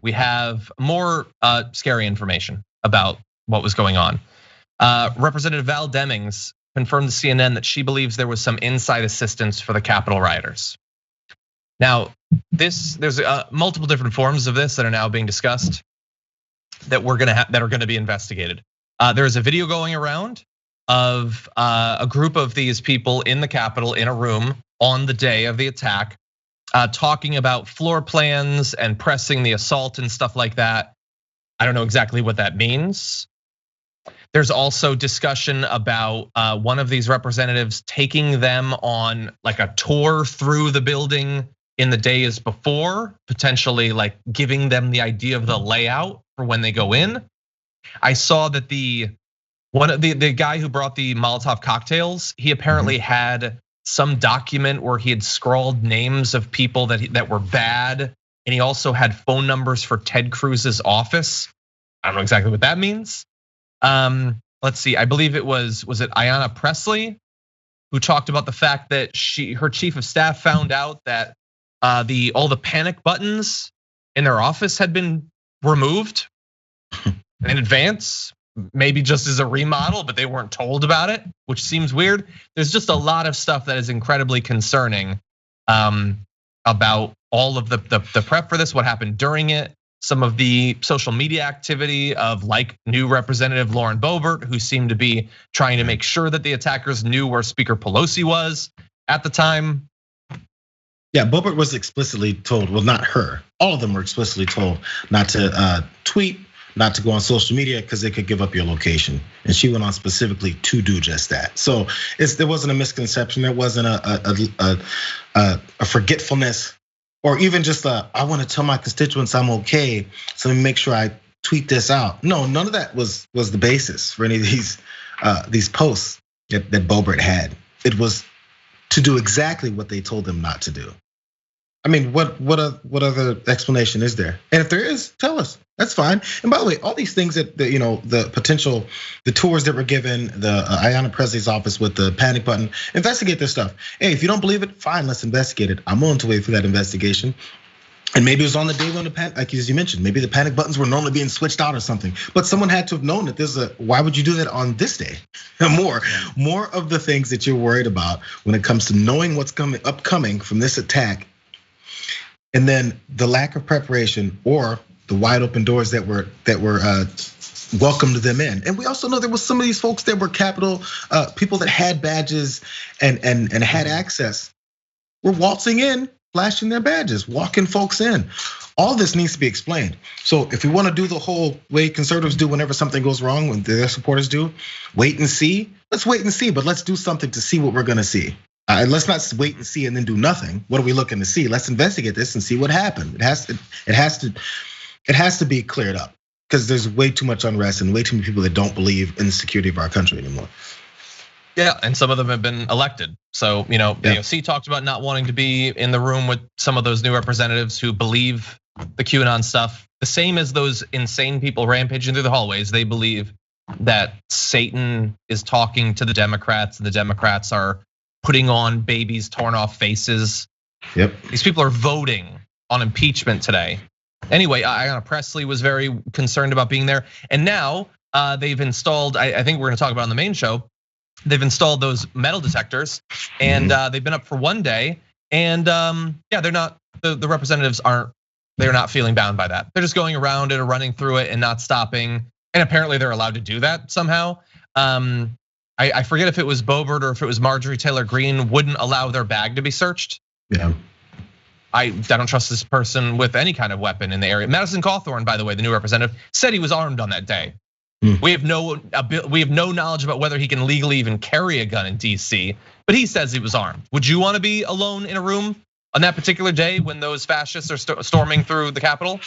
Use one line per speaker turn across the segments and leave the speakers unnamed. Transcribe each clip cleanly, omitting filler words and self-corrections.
we have more scary information about what was going on. Representative Val Demings confirmed to CNN that she believes there was some inside assistance for the Capitol rioters. Now, there's multiple different forms of this that are now being discussed that are gonna be investigated. There is a video going around of a group of these people in the Capitol in a room on the day of the attack, talking about floor plans and pressing the assault and stuff like that. I don't know exactly what that means. There's also discussion about one of these representatives taking them on like a tour through the building in the days before, potentially like giving them the idea of the layout for when they go in. I saw that the guy who brought the Molotov cocktails, he apparently had some document where he had scrawled names of people that were bad, and he also had phone numbers for Ted Cruz's office. I don't know exactly what that means. Let's see, I believe it was it Ayanna Pressley who talked about the fact that her chief of staff found out that all the panic buttons in their office had been removed in advance, maybe just as a remodel, but they weren't told about it, which seems weird. There's just a lot of stuff that is incredibly concerning about all of the prep for this, what happened during it, some of the social media activity of like new Representative Lauren Boebert, who seemed to be trying to make sure that the attackers knew where Speaker Pelosi was at the time.
Yeah, Boebert was explicitly told, well, not her, all of them were explicitly told not to tweet, not to go on social media because they could give up your location. And she went on specifically to do just that. So there wasn't a misconception, there wasn't a forgetfulness, or even just I want to tell my constituents I'm okay, so let me make sure I tweet this out. No, none of that was the basis for any of these posts that Boebert had. It was to do exactly what they told them not to do. I mean, what other explanation is there? And if there is, tell us. That's fine. And by the way, all these things that the tours that were given, the Ayanna Pressley's office with the panic button, investigate this stuff. Hey, if you don't believe it, fine, let's investigate it. I'm willing to wait for that investigation. And maybe it was on the day when the panic, like as you mentioned, maybe the panic buttons were normally being switched out or something. But someone had to have known that why would you do that on this day? More of the things that you're worried about when it comes to knowing what's upcoming from this attack. And then the lack of preparation or the wide open doors that were welcomed them in. And we also know there was some of these folks that were Capitol people that had badges and had access were waltzing in, flashing their badges, walking folks in. All this needs to be explained. So if we want to do the whole way conservatives do whenever something goes wrong, when their supporters do, wait and see. Let's wait and see, but let's do something to see what we're gonna see. Let's not wait and see and then do nothing. What are we looking to see? Let's investigate this and see what happened. It has to be cleared up because there's way too much unrest and way too many people that don't believe in the security of our country anymore.
Yeah, and some of them have been elected. So, the AOC talked about not wanting to be in the room with some of those new representatives who believe the QAnon stuff. The same as those insane people rampaging through the hallways. They believe that Satan is talking to the Democrats and the Democrats are putting on babies' torn off faces.
Yep.
These people are voting on impeachment today. Anyway, Ayanna Pressley was very concerned about being there. And now they've installed, I think we're gonna talk about on the main show, they've installed those metal detectors and they've been up for one day. And yeah, they're not, the representatives they're not feeling bound by that. They're just going around it or running through it and not stopping. And apparently they're allowed to do that somehow. I forget if it was Boebert or if it was Marjorie Taylor Greene wouldn't allow their bag to be searched.
Yeah.
I don't trust this person with any kind of weapon in the area. Madison Cawthorn, by the way, the new representative, said he was armed on that day. We have no knowledge about whether he can legally even carry a gun in DC, but he says he was armed. Would you want to be alone in a room on that particular day when those fascists are storming through the Capitol?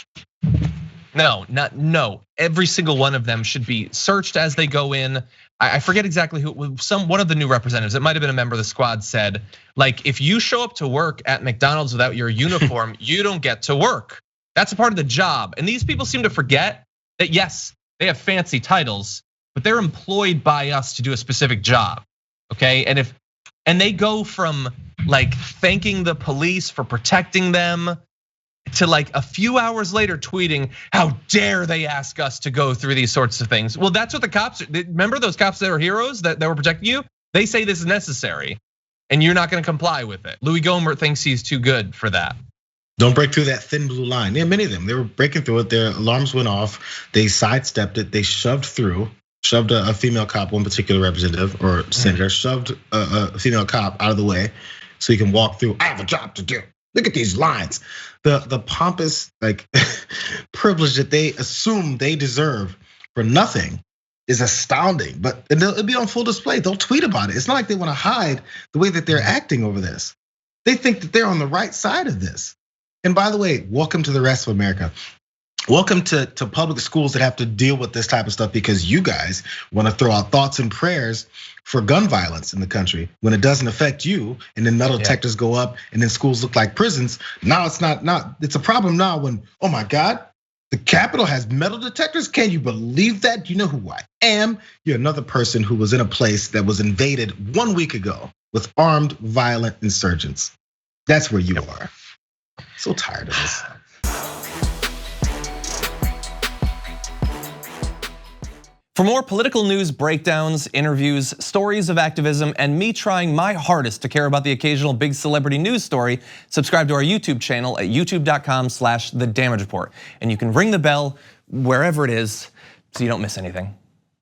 No. Every single one of them should be searched as they go in. I forget exactly who. One of the new representatives, it might have been a member of the squad, said, like, if you show up to work at McDonald's without your uniform, you don't get to work. That's a part of the job. And these people seem to forget that yes, they have fancy titles, but they're employed by us to do a specific job. Okay, and they go from like thanking the police for protecting them to like a few hours later tweeting, how dare they ask us to go through these sorts of things? Well, that's what the cops, remember those cops that were heroes that were protecting you? They say this is necessary and you're not gonna comply with it. Louis Gohmert thinks he's too good for that.
Don't break through that thin blue line. Yeah, many of them, they were breaking through it. Their alarms went off. They sidestepped it. They shoved a female cop, one particular representative or senator, shoved a female cop out of the way so he can walk through. I have a job to do. Look at these lines. The pompous like privilege that they assume they deserve for nothing is astounding. But it'll be on full display. They'll tweet about it. It's not like they want to hide the way that they're acting over this. They think that they're on the right side of this. And by the way, welcome to the rest of America. Welcome to public schools that have to deal with this type of stuff because you guys want to throw out thoughts and prayers for gun violence in the country when it doesn't affect you, and then metal detectors go up and then schools look like prisons. Now it's not, it's a problem now when, oh my God, the Capitol has metal detectors? Can you believe that? You know who I am? You're another person who was in a place that was invaded 1 week ago with armed, violent insurgents. That's where you are. So tired of this.
For more political news breakdowns, interviews, stories of activism, and me trying my hardest to care about the occasional big celebrity news story, subscribe to our YouTube channel at youtube.com/The Damage Report. And you can ring the bell wherever it is so you don't miss anything.